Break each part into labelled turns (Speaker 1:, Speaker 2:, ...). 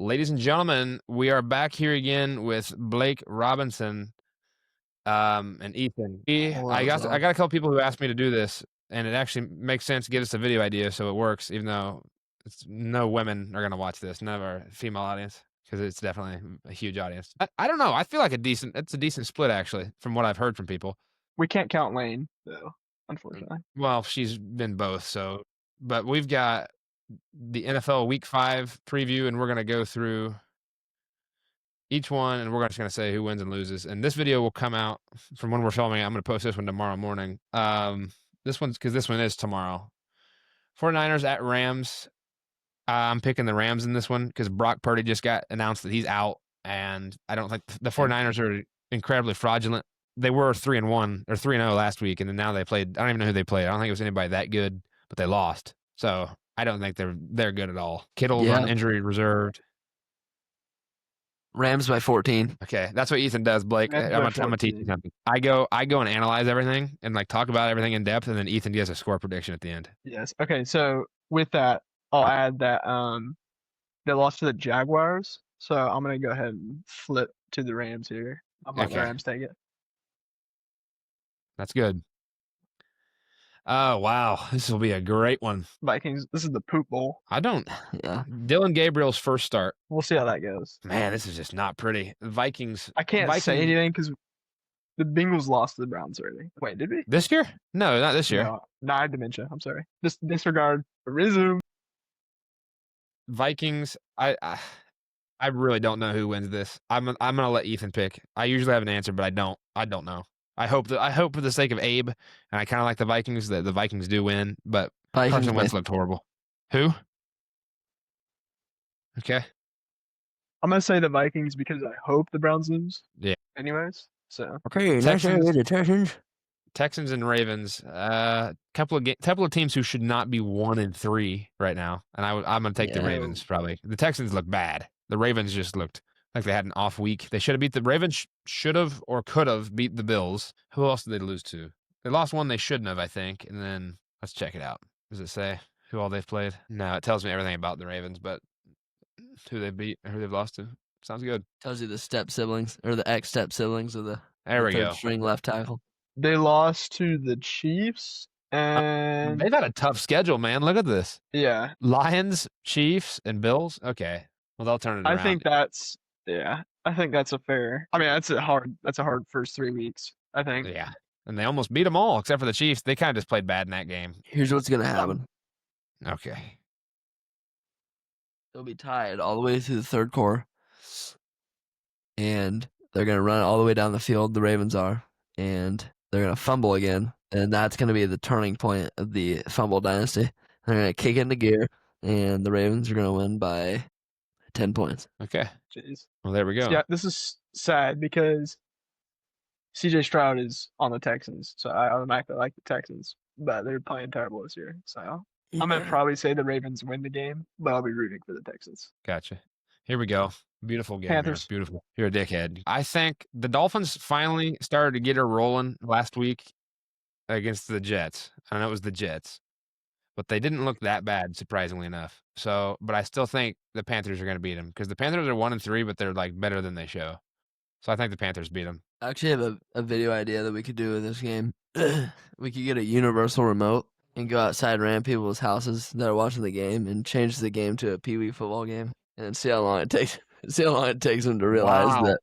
Speaker 1: Ladies and gentlemen, we are back here again with Blake Robinson and Ethan. I got a couple people who asked me to do this, and it actually makes sense to give us a video idea so it works, even though no women are going to watch this, none of our female audience, because it's definitely a huge audience. I don't know. I feel like it's a decent split, actually, from what I've heard from people.
Speaker 2: We can't count Lane, though, unfortunately.
Speaker 1: Well, she's been both, so. But we've got the NFL Week 5 preview, and we're going to go through each one, and we're just going to say who wins and loses. And this video will come out from when we're filming it. I'm going to post this one tomorrow morning. This one is tomorrow. 49ers at Rams. I'm picking the Rams in this one because Brock Purdy just got announced that he's out, and I don't think the 49ers are incredibly fraudulent. They were 3-1 or 3-0 last week, and then now they played. I don't even know who they played. I don't think it was anybody that good, but they lost. So I don't think they're good at all. Kittle's on injury reserved.
Speaker 3: Rams by 14.
Speaker 1: Okay, that's what Ethan does, Blake. I'm gonna teach you something. I go and analyze everything and like talk about everything in depth, and then Ethan gives a score prediction at the end.
Speaker 2: Yes. Okay. So with that, I'll add that they lost to the Jaguars. So I'm gonna go ahead and flip to the Rams here. I'm letting the Rams take it.
Speaker 1: That's good. Oh, wow. This will be a great one.
Speaker 2: Vikings, this is the poop bowl.
Speaker 1: Yeah. Dylan Gabriel's first start.
Speaker 2: We'll see how that goes.
Speaker 1: Man, this is just not pretty. Vikings.
Speaker 2: I can't say anything because the Bengals lost to the Browns already. Wait, did we?
Speaker 1: This year? No, not this year.
Speaker 2: No, I had dementia. I'm sorry. Just disregard. Resume.
Speaker 1: Vikings, I really don't know who wins this. I'm gonna let Ethan pick. I usually have an answer, but I don't know. I hope for the sake of Abe, and I kind of like the Vikings, that the Vikings do win, but Carson Wentz looked horrible. Who? Okay.
Speaker 2: I'm going to say the Vikings because I hope the Browns lose.
Speaker 1: Yeah.
Speaker 2: Anyways, so.
Speaker 3: Okay,
Speaker 1: Texans and Ravens. Couple of teams who should not be 1-3 right now, and I'm going to take the Ravens probably. The Texans look bad. The Ravens just looked like they had an off week. They should have beat the Ravens. Should have or could have beat the Bills. Who else did they lose to? They lost one they shouldn't have, I think. And then let's check it out. Does it say who all they've played? No, it tells me everything about the Ravens, but who they beat or who they've lost to. Sounds good.
Speaker 3: Tells you the step siblings or the ex-step siblings of the
Speaker 1: third
Speaker 3: string left tackle.
Speaker 2: They lost to the Chiefs, and
Speaker 1: they've had a tough schedule, man. Look at this.
Speaker 2: Yeah.
Speaker 1: Lions, Chiefs, and Bills. Okay. Well, they'll turn it around.
Speaker 2: I think that's a fair. I mean, that's a hard first 3 weeks, I think.
Speaker 1: Yeah. And they almost beat them all except for the Chiefs. They kind of just played bad in that game.
Speaker 3: Here's what's going to happen.
Speaker 1: Okay.
Speaker 3: They'll be tied all the way through the third quarter. And they're going to run all the way down the field, the Ravens are. And they're going to fumble again. And that's going to be the turning point of the fumble dynasty. They're going to kick into gear. And the Ravens are going to win by 10 points.
Speaker 1: Okay.
Speaker 2: Jeez.
Speaker 1: Well, there we go.
Speaker 2: Yeah, this is sad because CJ Stroud is on the Texans. So I automatically like the Texans. But they're playing terrible this year. So I'm going to probably say the Ravens win the game, but I'll be rooting for the Texans.
Speaker 1: Gotcha. Here we go. Beautiful game.
Speaker 2: Panthers.
Speaker 1: Beautiful. You're a dickhead. I think the Dolphins finally started to get her rolling last week against the Jets. I know it was the Jets, but they didn't look that bad, surprisingly enough. So, but I still think the Panthers are going to beat them because the Panthers are 1-3, but they're like better than they show. So I think the Panthers beat them.
Speaker 3: I actually have a video idea that we could do in this game. We could get a universal remote and go outside around people's houses that are watching the game and change the game to a Pee Wee football game and see how long it takes. See how long it takes them to realize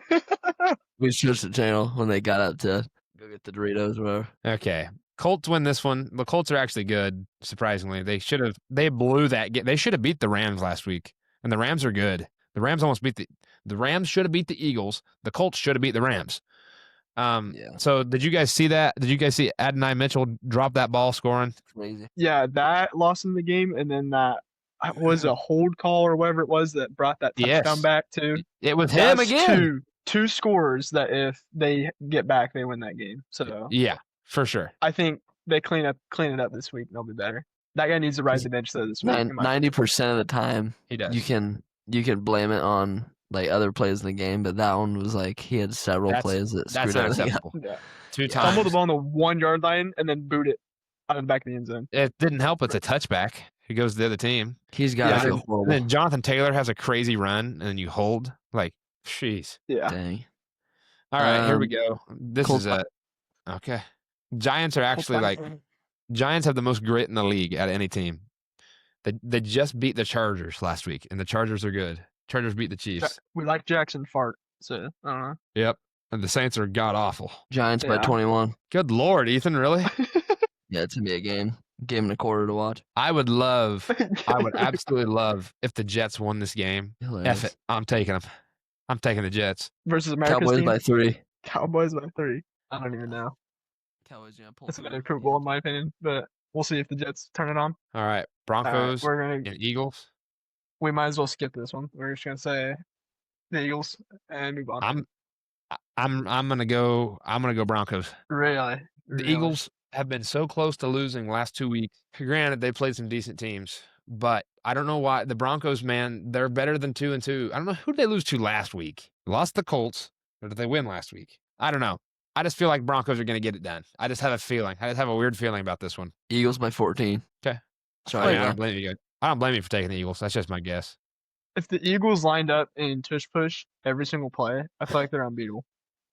Speaker 3: that we switched the channel when they got up to go get the Doritos or whatever.
Speaker 1: Okay. Colts win this one. The Colts are actually good, surprisingly. They blew that game. They should have beat the Rams last week, and the Rams are good. The Rams almost beat the Rams should have beat the Eagles. The Colts should have beat the Rams. So did you guys see that? Did you guys see Adonai Mitchell drop that ball scoring?
Speaker 3: Crazy.
Speaker 2: Yeah, that lost in the game, and then that was a hold call or whatever it was that brought that touchdown back too.
Speaker 1: It was him again.
Speaker 2: Two scores that if they get back, they win that game. So
Speaker 1: yeah, for sure.
Speaker 2: I think they clean it up this week and they'll be better. That guy needs to ride the bench though this week.
Speaker 3: 90% of the time,
Speaker 1: he does.
Speaker 3: You can blame it on like other plays in the game, but that one was like he had several plays that screwed everything up.
Speaker 2: Yeah.
Speaker 1: 2 times.
Speaker 2: Fumbled the ball on the 1 yard line and then boot it out of the back of the end zone.
Speaker 1: It didn't help. It's a touchback. He goes to the other team.
Speaker 3: He's got
Speaker 2: Yeah,
Speaker 3: to feel
Speaker 1: And
Speaker 3: horrible.
Speaker 1: then Jonathan Taylor has a crazy run, and then you hold. Like, jeez.
Speaker 2: Yeah.
Speaker 3: Dang.
Speaker 1: All right, here we
Speaker 3: Um,
Speaker 1: go. This
Speaker 3: Colts
Speaker 1: is okay. Giants are actually like Giants have the most grit in the league out of any team. They just beat the Chargers last week, and the Chargers are good. Chargers beat the Chiefs.
Speaker 2: We like Jackson Fart. So I don't know.
Speaker 1: Yep. And the Saints are god awful.
Speaker 3: Giants by
Speaker 2: Yeah.
Speaker 3: 21.
Speaker 1: Good Lord, Ethan, really?
Speaker 3: Yeah, it's gonna be a game and a quarter to watch.
Speaker 1: I would absolutely love if the Jets won this game.
Speaker 3: Hilarious.
Speaker 1: F it. I'm taking them. I'm taking the Jets.
Speaker 2: Versus America's
Speaker 3: Cowboys
Speaker 2: team.
Speaker 3: by 3.
Speaker 2: Cowboys by 3. I don't even know.
Speaker 3: Cowboys gonna pull
Speaker 2: That's
Speaker 3: through.
Speaker 2: improvable in my opinion, but we'll see if the Jets turn it on.
Speaker 1: All right.
Speaker 2: All right,
Speaker 1: Broncos
Speaker 2: we're gonna.
Speaker 1: and Eagles.
Speaker 2: We might as well skip this one. We're just gonna say the Eagles and move on.
Speaker 1: I'm gonna go Broncos.
Speaker 2: Really.
Speaker 1: The Eagles have been so close to losing last 2 weeks. Granted, they played some decent teams, but I don't know why the Broncos, man, they're better than 2-2. I don't know who did they lose to last week. Lost the Colts, or did they win last week? I don't know. I just feel like Broncos are gonna get it done. I just have a feeling. I just have a weird feeling about this one.
Speaker 3: Eagles by 14.
Speaker 1: Okay.
Speaker 3: Sorry.
Speaker 1: I don't blame you guys. I don't blame you for taking the Eagles. That's just my guess.
Speaker 2: If the Eagles lined up in tush push every single play, I feel like they're unbeatable.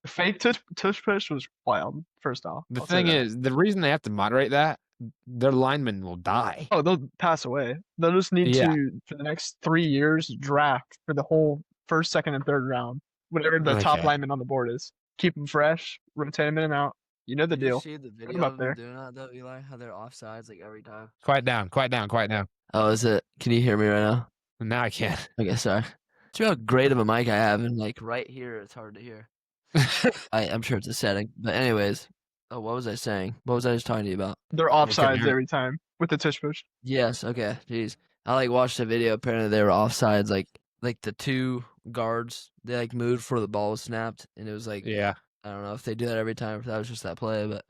Speaker 2: The fake tush push was wild. First off,
Speaker 1: The
Speaker 2: I'll say
Speaker 1: thing
Speaker 2: that.
Speaker 1: is, the reason they have to moderate that, their linemen will die.
Speaker 2: Oh, they'll pass away. They'll just need
Speaker 1: Yeah.
Speaker 2: to, for the next 3 years, draft for the whole first, second, and third round, whatever the top
Speaker 1: Okay.
Speaker 2: lineman on the board is. Keep them fresh, rotate them in and out. You know the
Speaker 3: Did you
Speaker 2: deal.
Speaker 3: see the
Speaker 2: them
Speaker 3: video
Speaker 2: up
Speaker 3: of
Speaker 2: there.
Speaker 3: them doing that though, Eli? How they're offsides like every time.
Speaker 1: Quiet down.
Speaker 3: Oh, is it? Can you hear me right now?
Speaker 1: Now I can't.
Speaker 3: Okay, sorry. See how great of a mic I have, and like right here, it's hard to hear. I'm sure it's a setting, but anyways. Oh, what was I saying? What was I just talking to you about?
Speaker 2: They're
Speaker 1: couldn't
Speaker 2: offsides
Speaker 1: hear.
Speaker 2: every time with the tush push.
Speaker 3: Yes. Okay. Jeez. I like watched a video. Apparently, they were offsides. Like the two guards, they like moved before the ball was snapped, and it was like
Speaker 1: Yeah.
Speaker 3: I don't know if they do that every time. If that was just that play, but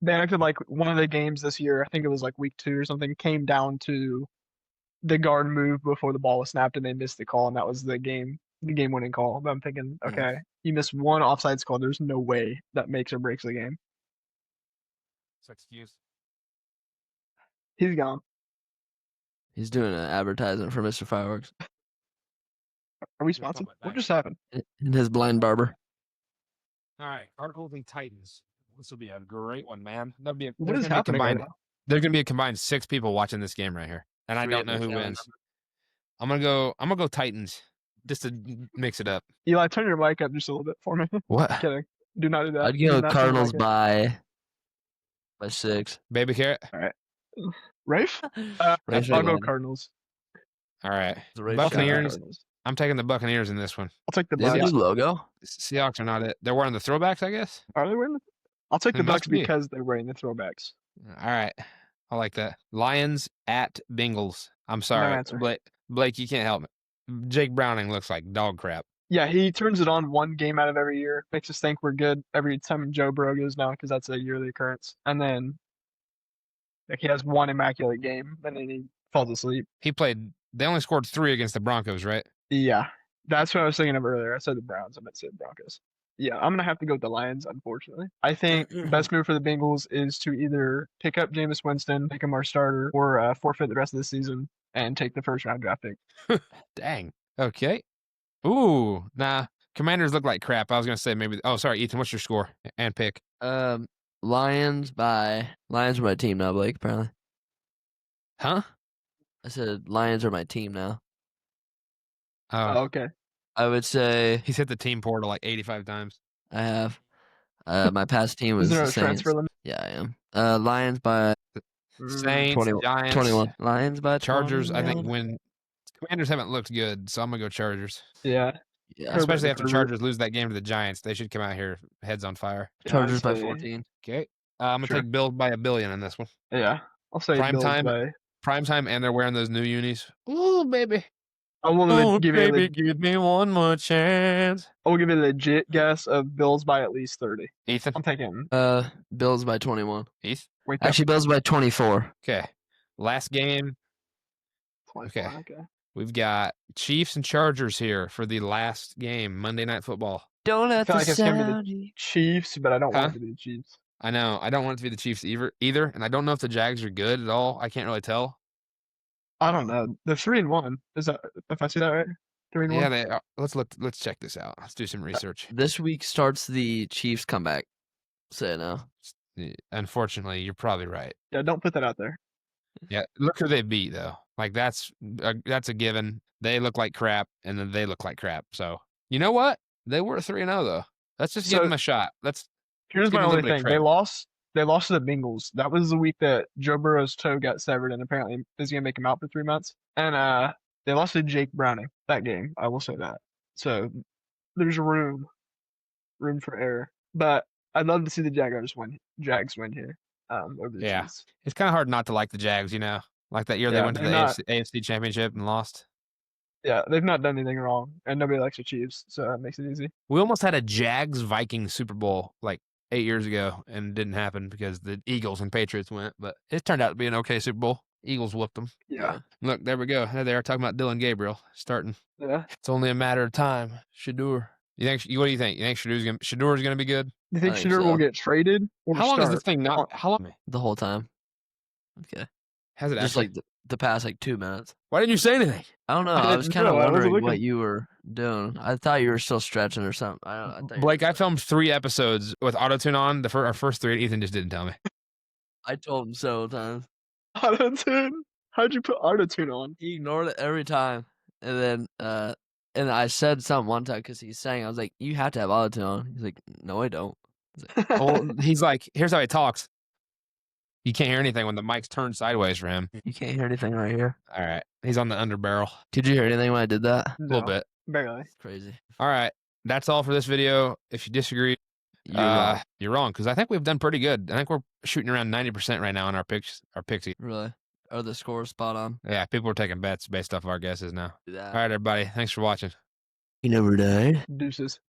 Speaker 2: They acted like one of the games this year, I think it was like week 2 or something, came down to the guard move before the ball was snapped and they missed the call, and that was the game-winning call. But I'm thinking,
Speaker 3: Yeah.
Speaker 2: okay, you missed one offsides call. There's no way that makes or breaks the game.
Speaker 1: It's excuse.
Speaker 2: He's gone.
Speaker 3: he's doing an advertisement for Mr. Fireworks
Speaker 2: Are we
Speaker 1: Just call
Speaker 2: sponsored?
Speaker 1: it
Speaker 2: What
Speaker 1: back.
Speaker 2: just happened?
Speaker 3: and his blind barber.
Speaker 1: All right. Cardinals and Titans. This will be a great one, man. That'll be
Speaker 2: What is happening right now?
Speaker 1: There's gonna be a combined 6 people watching this game right here, and I
Speaker 3: Three
Speaker 1: don't
Speaker 3: of
Speaker 1: know
Speaker 3: the
Speaker 1: who
Speaker 3: Titans.
Speaker 1: wins. I'm gonna go Titans just to mix it up.
Speaker 2: Eli, turn your mic up just a little bit for me.
Speaker 1: What?
Speaker 2: Kidding. Do not do that.
Speaker 3: I'd
Speaker 2: Do
Speaker 3: go
Speaker 2: not turn your
Speaker 3: Cardinals
Speaker 2: mic up.
Speaker 3: by 6.
Speaker 1: Baby carrot.
Speaker 2: Rafe?
Speaker 3: Rafe
Speaker 2: I'll go
Speaker 3: Atlanta.
Speaker 2: Cardinals.
Speaker 1: All right.
Speaker 3: The Rafe
Speaker 1: Buccaneers.
Speaker 2: Cardinals.
Speaker 1: I'm taking the Buccaneers in this one.
Speaker 2: I'll take the
Speaker 3: They have a
Speaker 2: Bucks.
Speaker 3: new logo.
Speaker 1: Seahawks are not it. They're wearing the throwbacks, I guess.
Speaker 2: Are they wearing? I'll take the
Speaker 1: It must
Speaker 2: Bucks
Speaker 1: be.
Speaker 2: because they're wearing the throwbacks.
Speaker 1: All right. I like that. Lions at Bengals. I'm sorry.
Speaker 2: answer.
Speaker 1: Blake, you can't help me. Jake Browning looks like dog crap.
Speaker 2: Yeah, he turns it on one game out of every year. Makes us think we're good every time Joe Burrow goes down because that's a yearly occurrence. And then, like, he has one immaculate game, and then he falls asleep.
Speaker 1: They only scored 3 against the Broncos, right?
Speaker 2: Yeah, that's what I was thinking of earlier. I said the Browns. I meant to say the Broncos. Yeah, I'm gonna have to go with the Lions, unfortunately. I think best move for the Bengals is to either pick up Jameis Winston, make him our starter, or forfeit the rest of the season and take the first round draft pick.
Speaker 1: Dang. Okay. Ooh, nah. Commanders look like crap. I was gonna say maybe. Oh, sorry, Ethan. What's your score and pick?
Speaker 3: Lions are my team now, Blake. Apparently,
Speaker 1: Huh?
Speaker 3: I said Lions are my team now.
Speaker 2: Oh,
Speaker 1: Oh,
Speaker 2: okay.
Speaker 3: I would say
Speaker 1: he's hit the team portal like 85 times.
Speaker 3: I have. My past team was
Speaker 2: Is there
Speaker 3: the
Speaker 2: a transfer
Speaker 3: Saints.
Speaker 2: limit?
Speaker 3: Yeah, I am. Lions by
Speaker 1: Saints,
Speaker 3: 21.
Speaker 1: Giants,
Speaker 3: 21. Lions by
Speaker 1: Chargers. I think
Speaker 3: 21.
Speaker 1: when Commanders haven't looked good, so I'm gonna go Chargers.
Speaker 2: Yeah.
Speaker 3: Yeah,
Speaker 2: Herbert
Speaker 1: Especially
Speaker 2: the
Speaker 1: after
Speaker 2: Herbert.
Speaker 1: Chargers lose that game to the Giants, they should come out here heads on fire.
Speaker 2: Yeah,
Speaker 3: Chargers
Speaker 2: I'd
Speaker 3: by
Speaker 2: say-
Speaker 3: 14.
Speaker 1: Okay. I'm gonna
Speaker 2: Sure.
Speaker 1: take Bills by $1 billion in this one.
Speaker 2: Yeah. I'll say
Speaker 1: Prime
Speaker 2: Bills
Speaker 1: time.
Speaker 2: by.
Speaker 1: Prime time, and they're wearing those new unis. Ooh, baby.
Speaker 2: I will give you a
Speaker 1: give me one more chance.
Speaker 2: I will give you a legit guess of Bills by at least 30.
Speaker 1: Ethan.
Speaker 2: I'm taking.
Speaker 3: Bills by 21.
Speaker 1: Heath.
Speaker 2: Wait, that's
Speaker 3: Actually, Bills by 24.
Speaker 1: Okay. Last game.
Speaker 2: 24,
Speaker 1: okay.
Speaker 2: okay.
Speaker 1: We've got Chiefs and Chargers here for the last game, Monday Night Football.
Speaker 3: Don't let
Speaker 2: feel
Speaker 3: the
Speaker 2: like it's gonna be the-
Speaker 3: sound.
Speaker 2: Chiefs, but I don't
Speaker 1: Huh?
Speaker 2: want it to be the Chiefs.
Speaker 1: I know. I don't want it to be the Chiefs either, and I don't know if the Jags are good at all. I can't really tell.
Speaker 2: I don't know. They're 3-1. Is that if I see that right? 3-1.
Speaker 1: Yeah, they are. Let's check this out. Let's do some research.
Speaker 3: This week starts the Chiefs comeback. Say it now.
Speaker 1: Unfortunately, you're probably right.
Speaker 2: Yeah, don't put that out there.
Speaker 1: Yeah, look who they beat though. Like that's a given. They look like crap, and then they look like crap. So you know what? They were 3-0 though. Let's just give
Speaker 2: So-
Speaker 1: them a shot.
Speaker 2: Here's
Speaker 1: give
Speaker 2: my
Speaker 1: them a
Speaker 2: only
Speaker 1: little bit of
Speaker 2: thing.
Speaker 1: credit.
Speaker 2: They lost to the Bengals. That was the week that Joe Burrow's toe got severed and apparently is gonna make him out for 3 months. And they lost to Jake Browning that game. I will say that. So there's room for error. But I'd love to see the Jags win here. Over the
Speaker 1: Yeah.
Speaker 2: Chiefs.
Speaker 1: It's kind of hard not to like the Jags. You know, like that year they
Speaker 2: Yeah,
Speaker 1: went to the
Speaker 2: they're not-
Speaker 1: AFC Championship and lost.
Speaker 2: Yeah, they've not done anything wrong, and nobody likes the Chiefs, so that makes it easy.
Speaker 1: We almost had a Jags Vikings Super Bowl like 8 years ago, and it didn't happen because the Eagles and Patriots went. But it turned out to be an okay Super Bowl. Eagles whooped them.
Speaker 2: Yeah.
Speaker 1: Look, there we go. There they are talking about Dylan Gabriel starting.
Speaker 2: Yeah.
Speaker 1: It's only a matter of time. Shadur. What do you think? You think Shadur's gonna be good?
Speaker 2: Do you think
Speaker 3: I think
Speaker 2: Shooter
Speaker 3: so.
Speaker 2: will get traded? Or
Speaker 1: How long has
Speaker 2: start?
Speaker 1: this thing not? How long
Speaker 3: The whole time. Okay.
Speaker 1: has it
Speaker 3: Just
Speaker 1: actually?
Speaker 3: like the past 2 minutes.
Speaker 1: Why didn't you say anything?
Speaker 3: I don't know.
Speaker 2: I
Speaker 3: I was
Speaker 2: didn't
Speaker 3: kind of
Speaker 2: know, I wasn't
Speaker 3: wondering what
Speaker 2: looking.
Speaker 3: you were doing. I thought you were still stretching or something. I thought you were
Speaker 1: Blake, I
Speaker 3: stretching.
Speaker 1: filmed 3 episodes with autotune on. Our first 3, Ethan just didn't tell me.
Speaker 3: I told him several times.
Speaker 2: Autotune? How'd you put autotune on?
Speaker 3: He ignored it every time. And then and I said something one time because he's saying, I was like, you have to have autotune on. He's like, no, I don't.
Speaker 1: Well, he's like, here's how he talks. You can't hear anything when the mic's turned sideways for him.
Speaker 3: You can't hear anything right here.
Speaker 1: All right. He's on the underbarrel.
Speaker 3: Did you hear anything when I did that?
Speaker 1: A little bit.
Speaker 2: Barely.
Speaker 3: Crazy.
Speaker 1: All right. That's all for this video. If you disagree, you're wrong. Because I think we've done pretty good. I think we're shooting around 90% right now on our picks.
Speaker 3: Really? Are the scores spot on?
Speaker 1: Yeah, people are taking bets based off of our guesses now.
Speaker 3: Do that.
Speaker 1: All right, everybody. Thanks for watching.
Speaker 3: You never died.
Speaker 2: Deuces.